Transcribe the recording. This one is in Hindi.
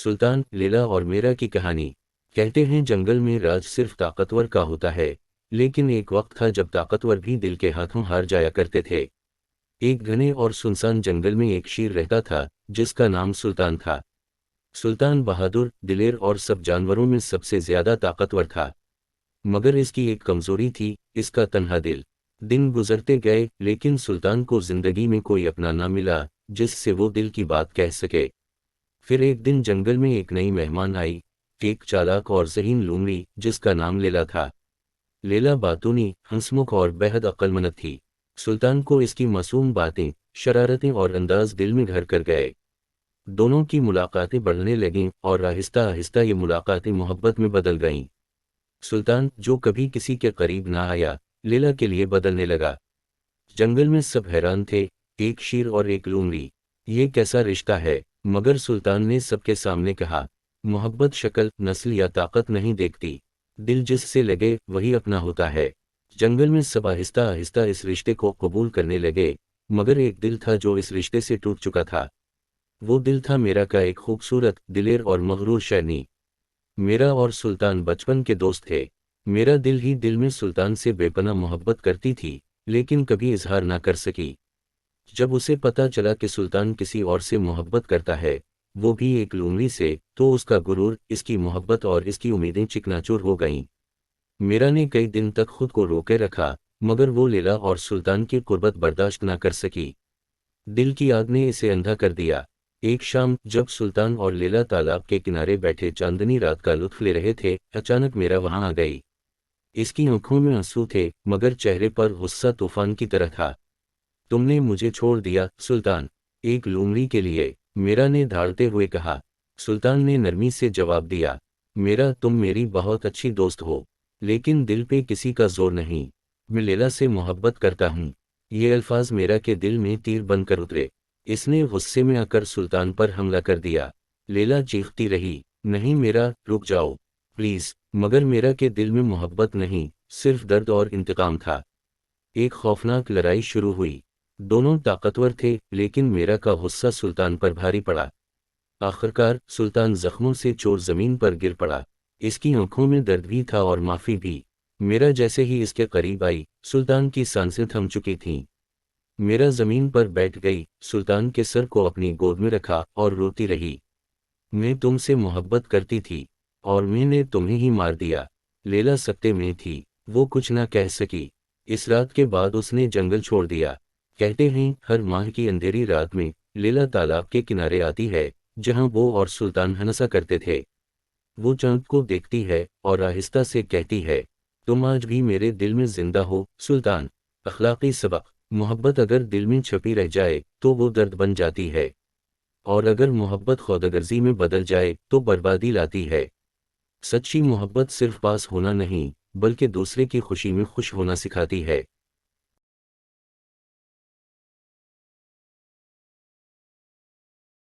सुल्तान, लैला और मीरा की कहानी। कहते हैं जंगल में राज सिर्फ ताकतवर का होता है, लेकिन एक वक्त था जब ताकतवर भी दिल के हाथों हार जाया करते थे। एक घने और सुनसान जंगल में एक शेर रहता था, जिसका नाम सुल्तान था। सुल्तान बहादुर, दिलेर और सब जानवरों में सबसे ज्यादा ताकतवर था। मगर इसकी एक कमजोरी थी, इसका तन्हा दिल। दिन गुजरते गए, लेकिन सुल्तान को जिंदगी में कोई अपना ना मिला जिससे वो दिल की बात कह सके। फिर एक दिन जंगल में एक नई मेहमान आई, एक चालाक और ज़हीन लूमड़ी जिसका नाम लैला था। लैला बातूनी, हंसमुख और बेहद अक्लमंद थी। सुल्तान को इसकी मासूम बातें, शरारतें और अंदाज दिल में घर कर गए। दोनों की मुलाकातें बढ़ने लगीं और आहिस्ता आहिस्ता ये मुलाकातें मोहब्बत में बदल गईं। सुल्तान, जो कभी किसी के करीब ना आया, लैला के लिए बदलने लगा। जंगल में सब हैरान थे, एक शेर और एक लूमड़ी, ये कैसा रिश्ता है। मगर सुल्तान ने सबके सामने कहा, मोहब्बत शक्ल, नस्ल या ताकत नहीं देखती, दिल जिससे लगे वही अपना होता है। जंगल में सब आहिस्ता आहिस्ता इस रिश्ते को कबूल करने लगे। मगर एक दिल था जो इस रिश्ते से टूट चुका था। वो दिल था मीरा का, एक खूबसूरत, दिलेर और मगरूर शहनी। मीरा और सुल्तान बचपन के दोस्त थे। मेरा दिल ही दिल में सुल्तान से बेपनाह मोहब्बत करती थी, लेकिन कभी इजहार ना कर सकी। जब उसे पता चला कि सुल्तान किसी और से मोहब्बत करता है, वो भी एक लूमड़ी से, तो उसका गुरूर, इसकी मोहब्बत और इसकी उम्मीदें चिकनाचूर हो गईं। मीरा ने कई दिन तक खुद को रोके रखा, मगर वो लैला और सुल्तान की कुर्बत बर्दाश्त ना कर सकी। दिल की आग ने इसे अंधा कर दिया। एक शाम जब सुल्तान और लैला तालाब के किनारे बैठे चांदनी रात का लुत्फ ले रहे थे, अचानक मीरा वहां आ गई। इसकी आंखों में आंसू थे, मगर चेहरे पर गुस्सा तूफान की तरह था। तुमने मुझे छोड़ दिया सुल्तान, एक लूमड़ी के लिए, मीरा ने धाड़ते हुए कहा। सुल्तान ने नरमी से जवाब दिया, मीरा, तुम मेरी बहुत अच्छी दोस्त हो, लेकिन दिल पे किसी का जोर नहीं। मैं लैला से मोहब्बत करता हूँ। ये अल्फाज मीरा के दिल में तीर बनकर उतरे। इसने गुस्से में आकर सुल्तान पर हमला कर दिया। लैला चीखती रही, नहीं मीरा, रुक जाओ प्लीज। मगर मीरा के दिल में मोहब्बत नहीं, सिर्फ दर्द और इंतकाम था। एक खौफनाक लड़ाई शुरू हुई। दोनों ताकतवर थे, लेकिन मीरा का गुस्सा सुल्तान पर भारी पड़ा। आखिरकार सुल्तान जख्मों से चोर जमीन पर गिर पड़ा। इसकी आंखों में दर्द भी था और माफी भी। मीरा जैसे ही इसके करीब आई, सुल्तान की सांसें थम चुकी थीं। मीरा जमीन पर बैठ गई, सुल्तान के सर को अपनी गोद में रखा और रोती रही। मैं तुमसे मोहब्बत करती थी, और मैंने तुम्हें ही मार दिया। लैला सत्ते में थी, वो कुछ ना कह सकी। इस रात के बाद उसने जंगल छोड़ दिया। कहते हैं हर माह की अंधेरी रात में लैला तालाब के किनारे आती है, जहां वो और सुल्तान हंसा करते थे। वो चांद को देखती है और आहिस्ता से कहती है, तुम आज भी मेरे दिल में जिंदा हो सुल्तान। अखलाकी सबक, मोहब्बत अगर दिल में छपी रह जाए तो वो दर्द बन जाती है, और अगर मोहब्बत खुदगर्जी में बदल जाए तो बर्बादी लाती है। सच्ची मोहब्बत सिर्फ पास होना नहीं, बल्कि दूसरे की खुशी में खुश होना सिखाती है।